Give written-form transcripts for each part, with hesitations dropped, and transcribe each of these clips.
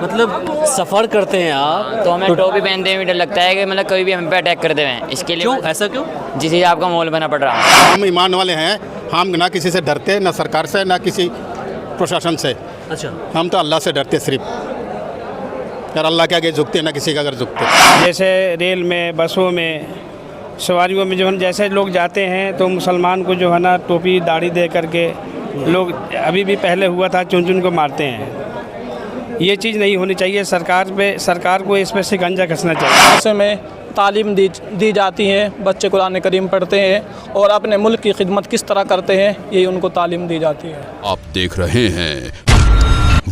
मतलब सफ़र करते हैं आप तो हमें टोपी पहनते हुए डर लगता है कि मतलब कभी भी हम पे अटैक कर दें, इसके लिए क्यों, ऐसा क्यों? जिस हिसाब का माहौल बना पड़ रहा है। हम ईमान वाले हैं, हम ना किसी से डरते, ना सरकार से, ना किसी प्रशासन से। अच्छा, हम तो अल्लाह से डरते सिर्फ, यार अल्लाह के आगे झुकते, ना किसी का अगर झुकते। जैसे रेल में, बसों में, सवारियों में जो है जैसे लोग जाते हैं तो मुसलमान को जो है ना टोपी दाढ़ी दे करके लोग, अभी भी पहले हुआ था, चुन चुन को मारते हैं। ये चीज़ नहीं होनी चाहिए। सरकार को इस पर शिकंजा कसना चाहिए। ऐसे में तालीम दी जाती है, बच्चे कुरान करीम पढ़ते हैं और अपने मुल्क की खिदमत किस तरह करते हैं, यही उनको तालीम दी जाती है। आप देख रहे हैं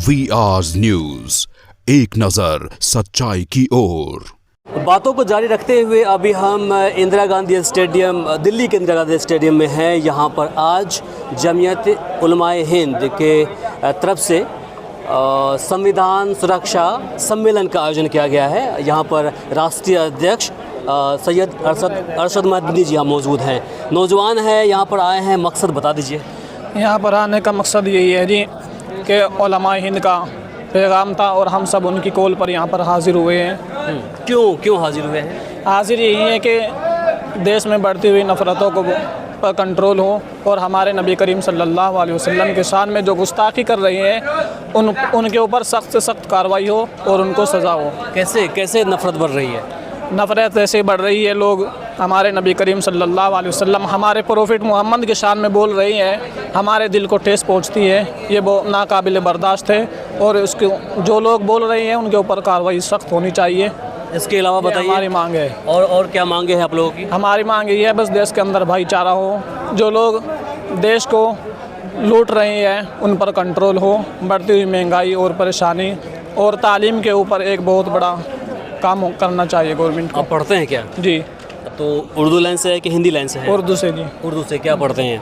VR न्यूज़, एक नज़र सच्चाई की ओर। बातों को जारी रखते हुए अभी हम इंदिरा गांधी स्टेडियम, दिल्ली के इंदिरा गांधी स्टेडियम में हैं। यहाँ पर आज जमीयत उलमाए हिंद के तरफ से संविधान सुरक्षा सम्मेलन का आयोजन किया गया है। यहाँ पर राष्ट्रीय अध्यक्ष सैयद अरशद महदी जी यहाँ मौजूद हैं। नौजवान हैं, यहाँ पर आए हैं, मकसद बता दीजिए। यहाँ पर आने का मकसद यही है जी कि उलमाए हिंद का पैगाम था और हम सब उनकी कॉल पर यहाँ पर हाजिर हुए हैं। क्यों हाजिर हुए हैं? हाजिर यही है कि देश में बढ़ती हुई नफ़रतों को पर कंट्रोल हो और हमारे नबी करीम सल्लल्लाहु अलैहि वसल्लम के शान में जो गुस्ताखी कर रहे हैं उनके ऊपर सख्त से सख्त कार्रवाई हो और उनको सज़ा हो। कैसे नफ़रत बढ़ रही है? नफ़रत ऐसे बढ़ रही है, लोग हमारे नबी करीम सल्लल्लाहु अलैहि वसल्लम, हमारे प्रोफेट मोहम्मद के शान में बोल रही हैं, हमारे दिल को ठेस पहुंचती है। ये नाकाबिल बर्दाश्त है और उसके जो लोग बोल रहे हैं उनके ऊपर कार्रवाई सख्त होनी चाहिए। इसके अलावा बताइए, हमारी मांग है। और क्या मांगे हैं आप लोगों की? हमारी मांग ये है, बस देश के अंदर भाईचारा हो, जो लोग देश को लूट रहे हैं उन पर कंट्रोल हो, बढ़ती हुई महंगाई और परेशानी और तालीम के ऊपर एक बहुत बड़ा काम करना चाहिए गवर्नमेंट को। आप पढ़ते हैं क्या? जी। तो उर्दू लाइन से है कि हिंदी लाइन से है? उर्दू से जी। उर्दू से क्या पढ़ते हैं?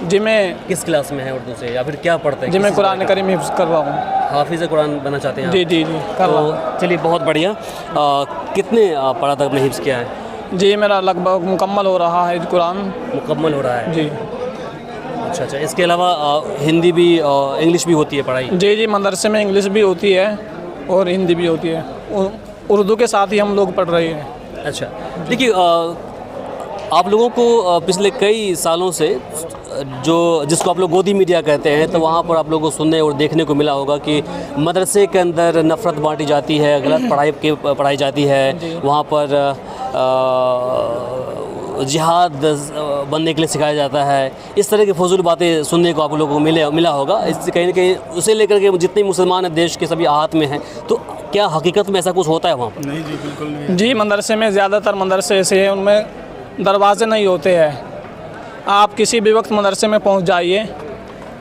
जी मैं किस क्लास में है उर्दू से, या फिर क्या पढ़ते हैं? जी मैं कुरान करीम हिफ्ज़ कर रहा हूँ। हाफिज़ कुरान बनना चाहते हैं आप? जी जी जी कर रहा हूँ। तो चलिए, बहुत बढ़िया। कितने पढ़ा तक आपने हिफ्ज़ किया है? जी मेरा लगभग मुकम्मल हो रहा है कुरान। मुकम्मल हो रहा है जी। अच्छा, इसके अलावा हिंदी भी, इंग्लिश भी होती है पढ़ाई? जी जी, मदरसे में इंग्लिश भी होती है और हिंदी भी होती है, उर्दू के साथ ही हम लोग पढ़ रहे हैं। अच्छा, देखिए, आप लोगों को पिछले कई सालों से जिसको आप लोग गोदी मीडिया कहते हैं, तो वहाँ पर आप लोगों को सुनने और देखने को मिला होगा कि मदरसे के अंदर नफ़रत बांटी जाती है, गलत पढ़ाई जाती है, वहाँ पर जिहाद बनने के लिए सिखाया जाता है। इस तरह की फजूल बातें सुनने को आप लोगों को मिला होगा। इससे कहीं ना कहीं उसे लेकर के जितने मुसलमान हैं देश के सभी आहत में हैं, तो क्या हकीकत में ऐसा कुछ होता है वहाँ पर? नहीं जी, बिल्कुल नहीं। जी मदरसे में ज़्यादातर मदरसे ऐसे हैं उनमें दरवाजे नहीं होते हैं। आप किसी भी वक्त मदरसे में पहुँच जाइए,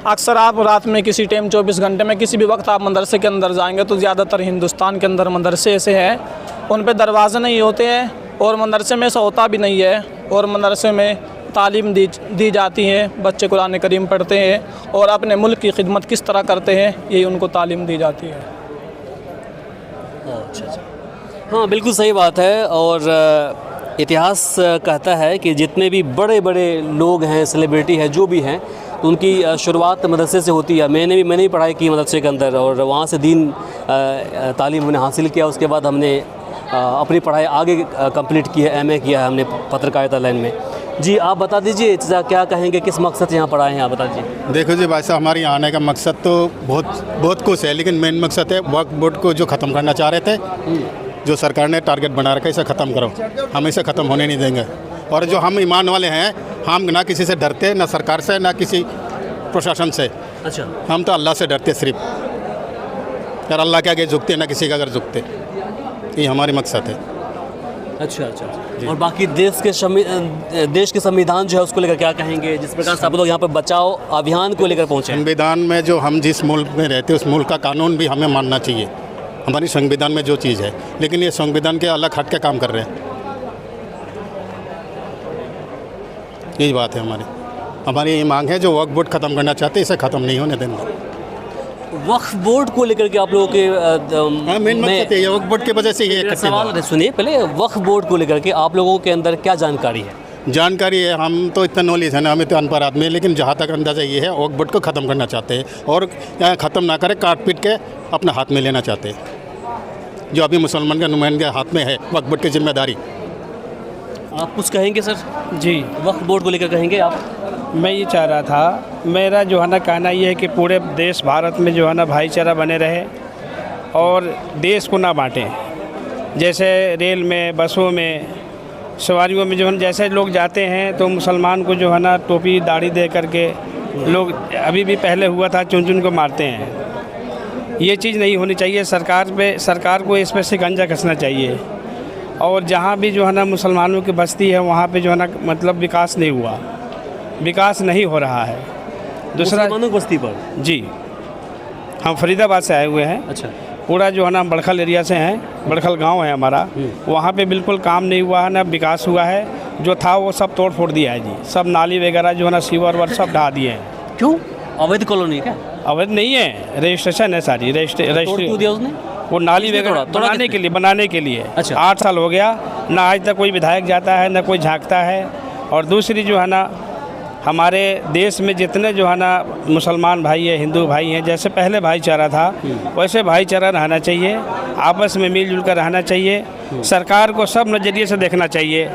अक्सर आप रात में किसी टाइम 24 घंटे में किसी भी वक्त आप मदरसे के अंदर जाएंगे तो ज़्यादातर हिंदुस्तान के अंदर मदरसे ऐसे हैं उन पे दरवाजे नहीं होते हैं और मदरसे में ऐसा होता भी नहीं है। और मदरसे में तालीम दी जाती है, बच्चे कुरान करीम पढ़ते हैं और अपने मुल्क की खिदमत किस तरह करते हैं, यही उनको तालीम दी जाती है। अच्छा, हाँ बिल्कुल सही बात है। और इतिहास कहता है कि जितने भी बड़े बड़े लोग हैं, सेलिब्रिटी हैं, जो भी हैं, तो उनकी शुरुआत मदरसे से होती है। मैंने भी पढ़ाई की मदरसे के अंदर और वहाँ से दीन तालीम हमने हासिल किया। उसके बाद हमने अपनी पढ़ाई आगे कंप्लीट की है, MA किया है हमने पत्रकारिता लाइन में। जी आप बता दीजिए, क्या कहेंगे, किस मकसद से यहाँ पर आए हैं, आप बता दीजिए। देखो जी भाई साहब, हमारे यहाँ आने का मकसद तो बहुत कुछ है, लेकिन मेन मकसद है वक्फ बोर्ड को जो ख़त्म करना चाह रहे थे, जो सरकार ने टारगेट बना रखा है, इसे ख़त्म करो। हम इसे ख़त्म होने नहीं देंगे। और जो हम ईमान वाले हैं, हम ना किसी से डरते, ना सरकार से, ना किसी प्रशासन से। अच्छा, हम तो अल्लाह से डरते सिर्फ, यार अल्लाह के आगे झुकते, ना किसी का अगर झुकते। ये हमारी मकसद है। अच्छा। और बाकी देश के संविधान जो है उसको लेकर क्या कहेंगे, जिस प्रकार से आप लोग यहाँ पर बचाओ अभियान को लेकर पहुँचे? संविधान में जो हम जिस मुल्क में रहते हैं उस मुल्क का कानून भी हमें मानना चाहिए, हमारी संविधान में जो चीज़ है। लेकिन ये संविधान के अलग हट के काम कर रहे हैं, यही बात है हमारी ये मांग है। जो वक्फ बोर्ड ख़त्म करना चाहते हैं, इसे ख़त्म नहीं होने देंगे। वक्फ बोर्ड को लेकर के आप लोगों के मेन मकसद है, वक्फ बोर्ड की वजह से ये सवाल सुनिए पहले। वक्फ बोर्ड को लेकर के आप लोगों के अंदर क्या जानकारी है? जानकारी है, हम तो इतना नॉलेज है ना, हमें तो अनपढ़ आदमी है, लेकिन जहाँ तक अंदाज़ा ये है वक्फ बोर्ड को ख़त्म करना चाहते हैं और ख़त्म ना करें, काट पीट के अपना हाथ में लेना चाहते हैं। जो अभी मुसलमान का नुमाइंदे हाथ में है वक्फ बोर्ड की जिम्मेदारी। आप कुछ कहेंगे सर, जी, वक्फ बोर्ड को लेकर कहेंगे आप? मैं ये चाह रहा था, मेरा जो है ना कहना ये है कि पूरे देश भारत में जो है ना भाईचारा बने रहे और देश को ना बांटें। जैसे रेल में, बसों में, सवारियों में जो है जैसे लोग जाते हैं तो मुसलमान को जो है ना टोपी दाढ़ी दे करके लोग, अभी भी पहले हुआ था, चुन चुन को मारते हैं। ये चीज़ नहीं होनी चाहिए। सरकार को इस पर शिकंजा कसना चाहिए। और जहाँ भी जो है ना मुसलमानों की बस्ती है वहाँ पे जो है ना मतलब विकास नहीं हुआ, विकास नहीं हो रहा है। दूसरा, मुसलमानों की बस्ती पर? जी, हम फरीदाबाद से आए हुए हैं। अच्छा। पूरा जो है ना बड़खल एरिया से हैं, बड़खल गांव है हमारा। वहाँ पे बिल्कुल काम नहीं हुआ है, ना विकास हुआ है। जो था वो सब तोड़ फोड़ दिया है जी। सब नाली वगैरह जो है ना, सीवर वर सब ढा दिए हैं। क्यों? अवैध कॉलोनी क्या? अवैध नहीं है, रजिस्ट्रेशन है सारी। तोड़ क्यों दिया उसने? वो नाली किसने वगैरह तोड़ा बनाने के लिए। अच्छा। 8 साल हो गया ना, आज तक कोई विधायक जाता है ना कोई झांकता है। और दूसरी जो है ना, हमारे देश में जितने जो है ना मुसलमान भाई है, हिंदू भाई हैं, जैसे पहले भाईचारा था वैसे भाईचारा रहना चाहिए। आपस में मिलजुल कर रहना चाहिए। सरकार को सब नज़रिए से देखना चाहिए।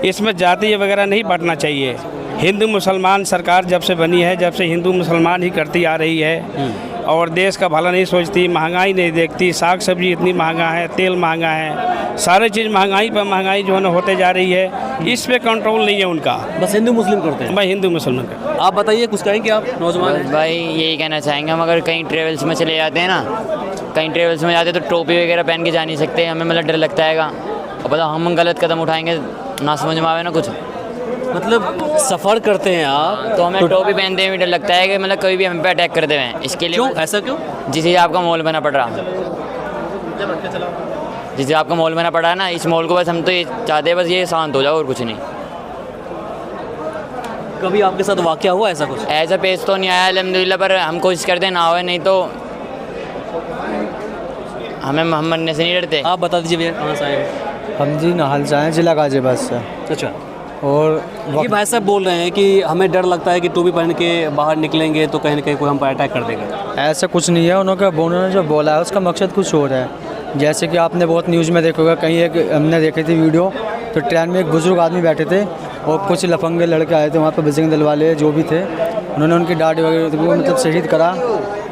इसमें जाति वगैरह नहीं बांटना चाहिए। हिंदू मुसलमान सरकार जब से बनी है, जब से हिंदू मुसलमान ही करती आ रही है और देश का भला नहीं सोचती, महंगाई नहीं देखती। साग सब्जी इतनी महंगा है, तेल महंगा है, सारे चीज़ महंगाई पर महंगाई जो है ना होते जा रही है। इस पे कंट्रोल नहीं है उनका। बस हिंदू मुस्लिम करते हैं? मैं हिंदू मुसलमान का। आप बताइए, कुछ कहेंगे आप? नौजवान बस हैं। भाई यही कहना चाहेंगे हम, अगर कहीं ट्रेवल्स में चले जाते हैं ना, कहीं ट्रेवल्स में जाते हैं तो टोपी वगैरह पहन के जा नहीं सकते। हमें मतलब डर लगता है और पता हम गलत कदम उठाएंगे ना समझ में आवे ना कुछ, मतलब सफ़र करते हैं आप तो हमें टोपी पहनते हुए डर लगता है कि मतलब कभी भी हम पे अटैक कर दें। इसके लिए क्यों? ऐसा क्यों? जिसे आपका माहौल बना पड़ रहा, जिसे आपका माहौल बना पड़ा है ना, इस माहौल को बस हम तो ये चाहते हैं बस ये शांत हो जाओ और कुछ नहीं। कभी आपके साथ वाक़या हुआ ऐसा कुछ? ऐसा पेश तो नहीं आया अल्हम्दुलिल्लाह, पर हम कोशिश करते हैं ना होए, नहीं तो हमें मरने से नहीं डरते। आप बता दीजिए भैया, कहाँ से आए हैं? हम जी नाहल से आए, जिला गाजियाबाद से। अच्छा। और ये भाई साहब बोल रहे हैं कि हमें डर लगता है कि टोपी पहन के बाहर निकलेंगे तो कहीं ना कहीं कोई हम पर अटैक कर देगा। ऐसा कुछ नहीं है। उन्होंने जो बोला है उसका मकसद कुछ और है। जैसे कि आपने बहुत न्यूज़ में देखा होगा, कहीं एक हमने देखी थी वीडियो, तो ट्रेन में एक बुजुर्ग आदमी बैठे थे और कुछ लफंगे लड़के आए थे वहाँ पर, बजरंग दल वाले जो भी थे, उन्होंने उनकी दाढ़ी वगैरह को मतलब शहीद करा।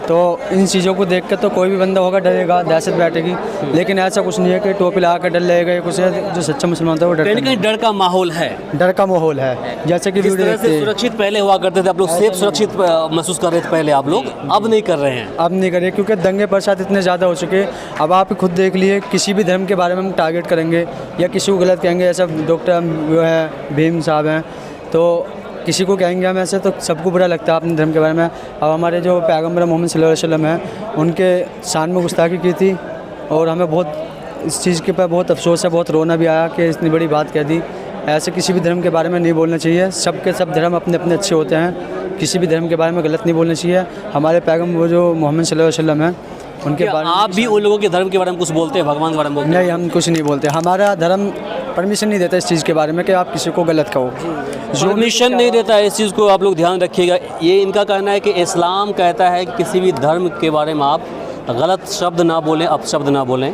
तो इन चीज़ों को देख कर तो कोई भी बंदा होगा डरेगा, दहशत बैठेगी। लेकिन ऐसा कुछ नहीं है कि टोपी लगा कर डर लगेगा या कुछ है। जो सच्चा मुसलमान था वो कहीं ना कहीं डर का माहौल है, डर का माहौल है। जैसे कि जिस वीडियो तरह से देखते हैं, सुरक्षित पहले हुआ करते थे, आप लोग सेफ सुरक्षित महसूस कर रहे थे पहले, आप लोग अब नहीं कर रहे हैं। अब नहीं करिए क्योंकि दंगे प्रसाद इतने ज़्यादा हो चुके। अब आप खुद देख लिए, किसी भी धर्म के बारे में हम टारगेट करेंगे या किसी को गलत कहेंगे, जैसा डॉक्टर जो है भीम साहब हैं, तो किसी को कहेंगे हम ऐसे तो सबको बुरा लगता है अपने धर्म के बारे में। अब हमारे जो पैगम्बर मोहम्मद सल्लल्लाहु अलैहि वसल्लम हैं, उनके शान में गुस्ताखी की थी और हमें बहुत इस चीज़ के ऊपर बहुत अफसोस है, बहुत रोना भी आया कि इतनी बड़ी बात कह दी। ऐसे किसी भी धर्म के बारे में नहीं बोलना चाहिए। सबके सब धर्म अपने अपने अच्छे होते हैं, किसी भी धर्म के बारे में गलत नहीं बोलना चाहिए। हमारे पैगम्बर जो मोहम्मद सल्लल्लाहु अलैहि वसल्लम हैं उनके बारे में आप भी उन लोगों के धर्म के बारे में कुछ बोलते हैं, भगवान के बारे में बोलते हैं? नहीं, हम कुछ नहीं बोलते। हमारा धर्म परमिशन नहीं देता इस चीज़ के बारे में कि आप किसी को गलत कहो। परमिशन नहीं देता है, इस चीज़ को आप लोग ध्यान रखिएगा। ये इनका कहना है कि इस्लाम कहता है कि किसी भी धर्म के बारे में आप गलत शब्द ना बोलें, अपशब्द ना बोलें।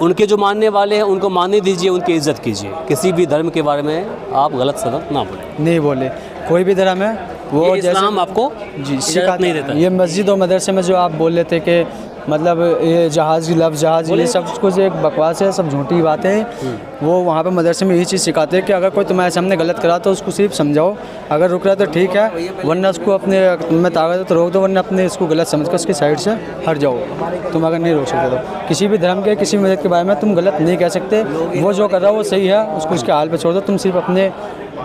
उनके जो मानने वाले हैं उनको मानने दीजिए, उनकी इज्जत कीजिए। किसी भी धर्म के बारे में आप गलत शब्द ना बोलें। नहीं बोले, कोई भी धर्म है वो ये इस्लाम आपको जी इजाज़त नहीं देता। ये मस्जिद और मदरसे में जो आप बोल रहे थे कि मतलब ये जहाज़ लफ्ज़ जहाज़ ये सब कुछ एक बकवास है, सब झूठी बातें हैं। वो वहाँ पे मदरसे में यही चीज़ सिखाते हैं कि अगर कोई तुम्हारे सामने गलत करा तो उसको सिर्फ समझाओ, अगर रुक रहा है तो ठीक है, वरना उसको अपने में ताकत है तो रोक दो, वरना अपने इसको गलत समझ कर उसकी साइड से हट जाओ। तुम अगर नहीं रोक सकते तो किसी भी धर्म के किसी भी मदद के बारे में तुम गलत नहीं कह सकते। वो जो कर रहा है वो सही है, उसको उसके हाल पर छोड़ दो। तुम सिर्फ अपने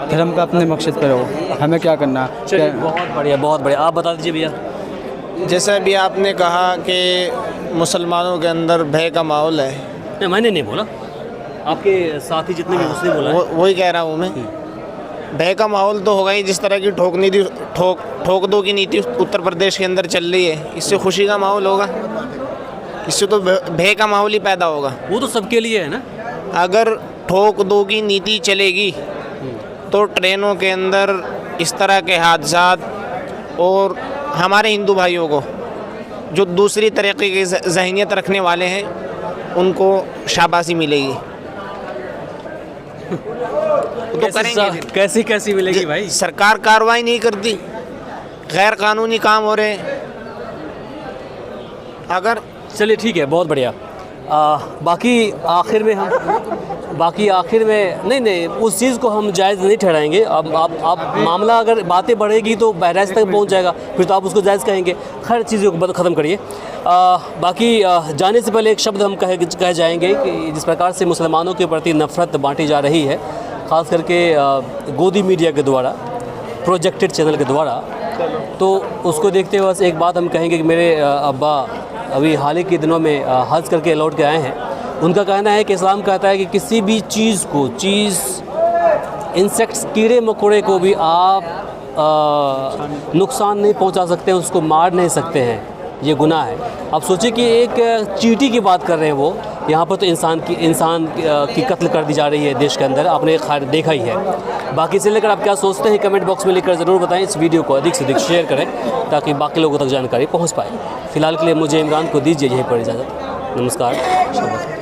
धर्म का अपने मकसद पर रहो। हमें क्या करना है? बहुत बढ़िया, बहुत बढ़िया। आप बता दीजिए भैया। जैसा भी आपने कहा कि मुसलमानों के अंदर भय का माहौल है, नहीं, मैंने नहीं बोला, आपके साथी जितने भी उसने बोला है। वही कह रहा हूँ मैं। भय का माहौल तो होगा ही। जिस तरह की ठोक दो की नीति उत्तर प्रदेश के अंदर चल रही है, इससे खुशी का माहौल होगा, इससे तो भय का माहौल ही पैदा होगा। वो तो सबके लिए है ना। अगर ठोक दो की नीति चलेगी तो ट्रेनों के अंदर इस तरह के हादसात, और हमारे हिंदू भाइयों को जो दूसरी तरीके की ज़हनियत रखने वाले हैं उनको शाबाशी मिलेगी। तो करेंगे फिर। कैसी कैसी मिलेगी भाई? सरकार कार्रवाई नहीं करती, गैर कानूनी काम हो रहे हैं। अगर चलिए ठीक है, बहुत बढ़िया। बाकी आखिर में नहीं उस चीज़ को हम जायज़ नहीं ठहराएंगे। अब मामला अगर बातें बढ़ेगी तो बहराइच तक पहुंच जाएगा, फिर तो आप उसको जायज़ कहेंगे। खैर चीज़ों को ख़त्म करिए। बाकी जाने से पहले एक शब्द हम कह जाएंगे कि जिस प्रकार से मुसलमानों के प्रति नफ़रत बांटी जा रही है, ख़ास करके गोदी मीडिया के द्वारा, प्रोजेक्टेड चैनल के द्वारा, तो उसको देखते हुए बस एक बात हम कहेंगे कि मेरे अब्बा अभी हाल ही के दिनों में हज करके लौट के आए हैं। उनका कहना है कि इस्लाम कहता है कि किसी भी चीज़ इंसेक्ट्स, कीड़े मकोड़े को भी आप नुकसान नहीं पहुंचा सकते, उसको मार नहीं सकते हैं, ये गुनाह है। अब सोचिए कि एक चींटी की बात कर रहे हैं वो, यहाँ पर तो इंसान की कत्ल कर दी जा रही है देश के अंदर, आपने खैर देखा ही है। बाकी से लेकर आप क्या सोचते हैं कमेंट बॉक्स में लिखकर ज़रूर बताएं। इस वीडियो को अधिक से अधिक शेयर करें ताकि बाकी लोगों तक जानकारी पहुँच पाए। फ़िलहाल के लिए मुझे इमरान को दीजिए यहीं पर इजाज़त। नमस्कार।